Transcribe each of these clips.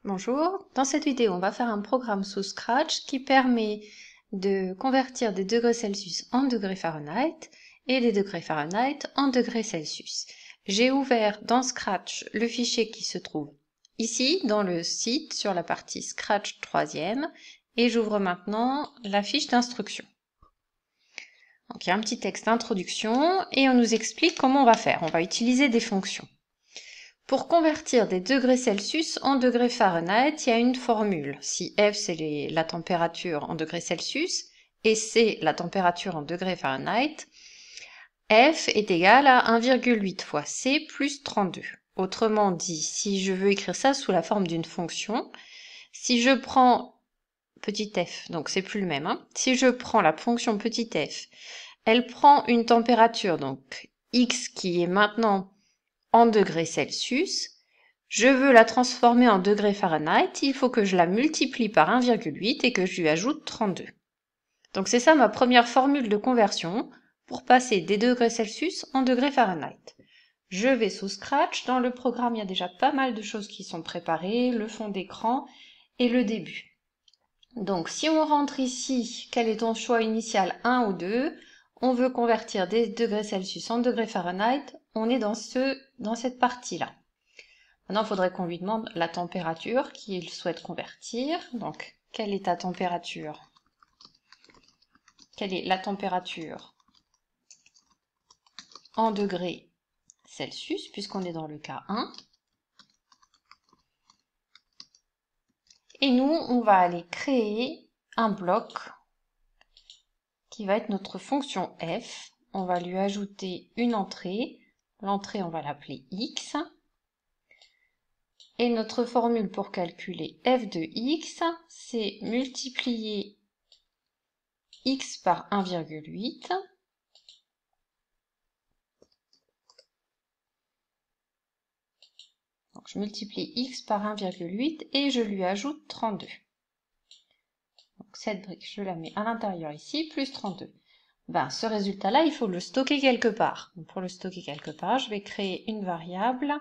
Bonjour, dans cette vidéo on va faire un programme sous Scratch qui permet de convertir des degrés Celsius en degrés Fahrenheit et des degrés Fahrenheit en degrés Celsius. J'ai ouvert dans Scratch le fichier qui se trouve ici dans le site sur la partie Scratch 3e et j'ouvre maintenant la fiche d'instruction. Donc il y a un petit texte d'introduction et on nous explique comment on va faire. On va utiliser des fonctions. Pour convertir des degrés Celsius en degrés Fahrenheit, il y a une formule. Si F c'est la température en degrés Celsius et C la température en degrés Fahrenheit, F est égal à 1,8 fois C plus 32. Autrement dit, si je veux écrire ça sous la forme d'une fonction, si je prends petit f, donc c'est plus le même, si je prends la fonction petit f, elle prend une température, donc x qui est maintenant en degrés Celsius, je veux la transformer en degrés Fahrenheit, il faut que je la multiplie par 1,8 et que je lui ajoute 32. Donc c'est ça ma première formule de conversion pour passer des degrés Celsius en degrés Fahrenheit. Je vais sous Scratch, dans le programme il y a déjà pas mal de choses qui sont préparées, le fond d'écran et le début. Donc si on rentre ici, quel est ton choix initial 1 ou 2, on veut convertir des degrés Celsius en degrés Fahrenheit, on est dans cette partie-là. Maintenant, il faudrait qu'on lui demande la température qu'il souhaite convertir. Donc, quelle est ta température? Quelle est la température en degrés Celsius, puisqu'on est dans le cas 1. Et nous, on va aller créer un bloc qui va être notre fonction f. On va lui ajouter une entrée. L'entrée, on va l'appeler x. Et notre formule pour calculer f de x, c'est multiplier x par 1,8. Donc je multiplie x par 1,8 et je lui ajoute 32. Donc cette brique, je la mets à l'intérieur ici, plus 32. Ben, ce résultat-là, il faut le stocker quelque part. Donc, pour le stocker quelque part, je vais créer une variable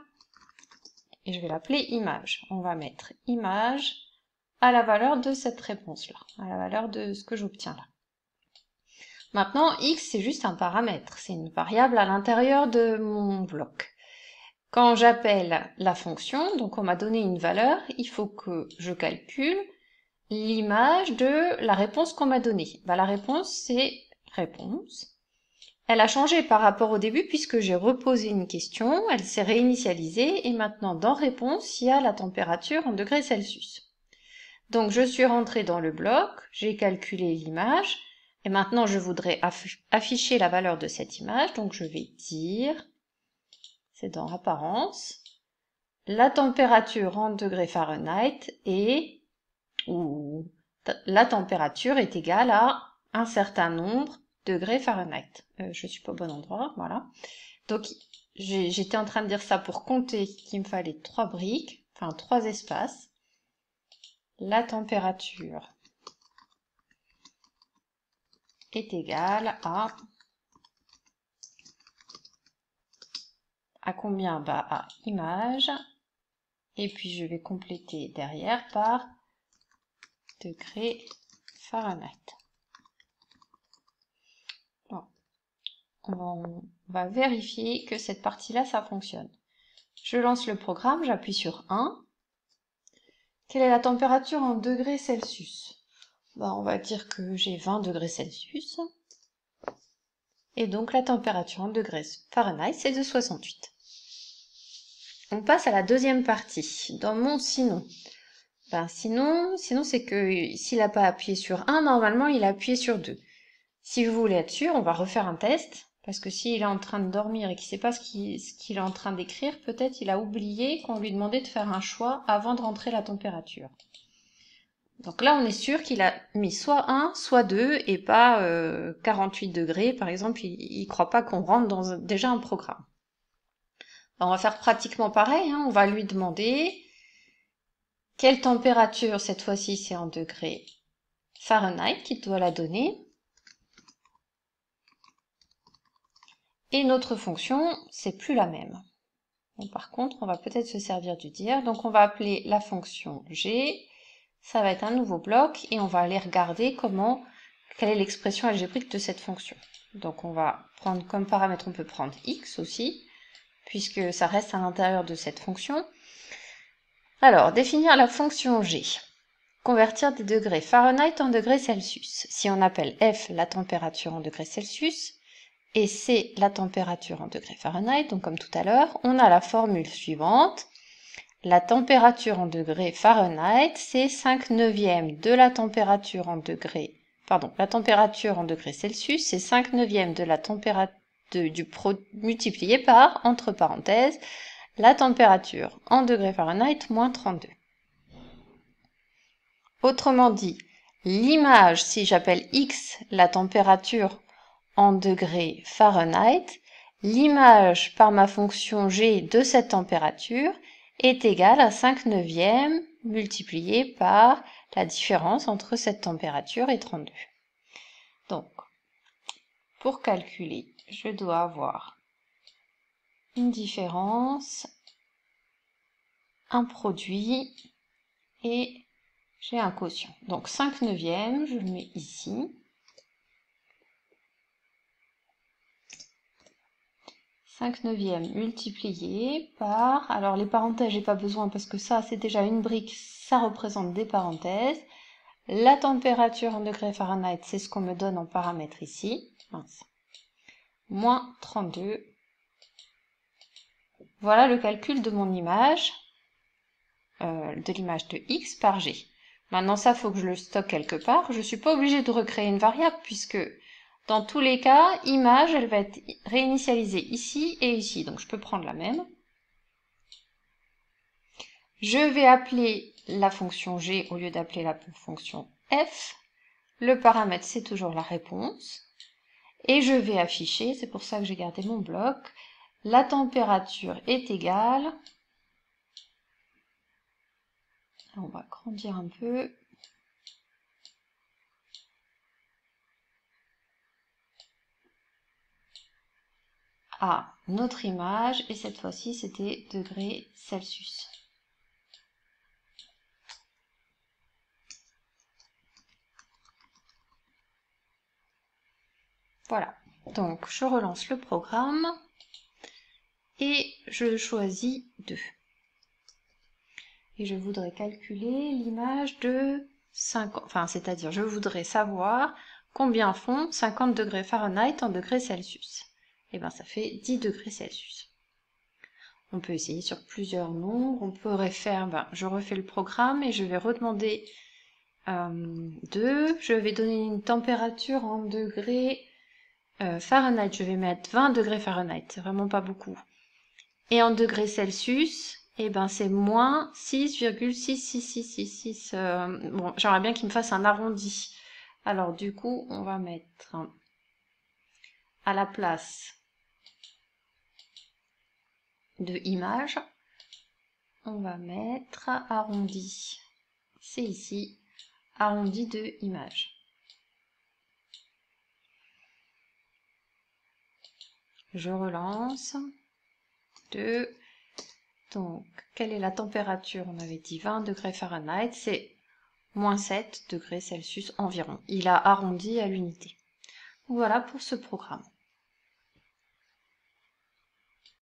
et je vais l'appeler image. On va mettre image à la valeur de cette réponse-là, à la valeur de ce que j'obtiens là. Maintenant, x, c'est juste un paramètre, c'est une variable à l'intérieur de mon bloc. Quand j'appelle la fonction, donc on m'a donné une valeur, il faut que je calcule l'image de la réponse qu'on m'a donnée. Ben, la réponse, c'est réponse. Elle a changé par rapport au début puisque j'ai reposé une question, elle s'est réinitialisée et maintenant dans réponse, il y a la température en degrés Celsius. Donc je suis rentrée dans le bloc, j'ai calculé l'image et maintenant je voudrais afficher la valeur de cette image, donc je vais dire, c'est dans apparence, la température en degrés Fahrenheit ou la température est égale à un certain nombre de degrés Fahrenheit. Je suis pas au bon endroit, voilà. Donc j'étais en train de dire ça pour compter qu'il me fallait 3 briques, enfin 3 espaces. La température est égale à combien? Bah à image. Et puis je vais compléter derrière par degrés Fahrenheit. Bon. On va vérifier que cette partie-là, ça fonctionne. Je lance le programme, j'appuie sur 1. Quelle est la température en degrés Celsius? Ben, on va dire que j'ai 20 degrés Celsius. Et donc la température en degrés Fahrenheit, c'est de 68. On passe à la deuxième partie, dans mon sinon. Ben, sinon c'est que s'il n'a pas appuyé sur 1, normalement il a appuyé sur 2. Si vous voulez être sûr, on va refaire un test. Parce que s'il est en train de dormir et qu'il ne sait pas ce qu'il est en train d'écrire, peut-être il a oublié qu'on lui demandait de faire un choix avant de rentrer la température. Donc là, on est sûr qu'il a mis soit 1, soit 2 et pas 48 degrés. Par exemple, il ne croit pas qu'on rentre dans déjà un programme. Alors, on va faire pratiquement pareil. On va lui demander quelle température, cette fois-ci, c'est en degrés Fahrenheit qu'il doit la donner. Et notre fonction, c'est plus la même. Bon, par contre, on va peut-être se servir du dir. Donc, on va appeler la fonction g. Ça va être un nouveau bloc et on va aller regarder quelle est l'expression algébrique de cette fonction. Donc, on va prendre comme paramètre, on peut prendre x aussi, puisque ça reste à l'intérieur de cette fonction. Alors, définir la fonction g. Convertir des degrés Fahrenheit en degrés Celsius. Si on appelle F la température en degrés Celsius et C la température en degrés Fahrenheit, donc comme tout à l'heure, on a la formule suivante. La température en degrés Fahrenheit, c'est 5/9 de la température en degrés... la température en degrés Celsius, c'est 5/9 de la température multiplié par, entre parenthèses, la température en degrés Fahrenheit moins 32. Autrement dit, l'image, si j'appelle x la température en degrés Fahrenheit, l'image par ma fonction g de cette température est égale à 5/9 multiplié par la différence entre cette température et 32. Donc, pour calculer, je dois avoir une différence, un produit et j'ai un quotient. Donc 5/9, je le mets ici. 5/9 multiplié par, alors les parenthèses, j'ai pas besoin parce que ça c'est déjà une brique, ça représente des parenthèses. La température en degrés Fahrenheit, c'est ce qu'on me donne en paramètre ici. Moins 32. Voilà le calcul de mon image, de l'image de x par g. Maintenant ça, il faut que je le stocke quelque part. Je ne suis pas obligée de recréer une variable puisque dans tous les cas, image, elle va être réinitialisée ici et ici. Donc je peux prendre la même. Je vais appeler la fonction g au lieu d'appeler la fonction f. Le paramètre, c'est toujours la réponse. Et je vais afficher, c'est pour ça que j'ai gardé mon bloc, la température est égale, on va grandir un peu, à notre image, et cette fois-ci c'était degrés Celsius. Voilà, donc je relance le programme et je choisis 2. Et je voudrais calculer l'image de 50, c'est-à-dire je voudrais savoir combien font 50 degrés Fahrenheit en degrés Celsius. Et bien ça fait 10 degrés Celsius. On peut essayer sur plusieurs nombres, on pourrait faire, je refais le programme et je vais redemander 2, je vais donner une température en degrés Fahrenheit, je vais mettre 20 degrés Fahrenheit, c'est vraiment pas beaucoup. Et en degrés Celsius, et c'est moins 6,66666. Bon, j'aimerais bien qu'il me fasse un arrondi. Alors du coup, on va mettre à la place de image, on va mettre arrondi. C'est ici, arrondi de image. Je relance. 2. Donc, quelle est la température? On avait dit 20 degrés Fahrenheit, c'est moins 7 degrés Celsius environ. Il a arrondi à l'unité. Voilà pour ce programme.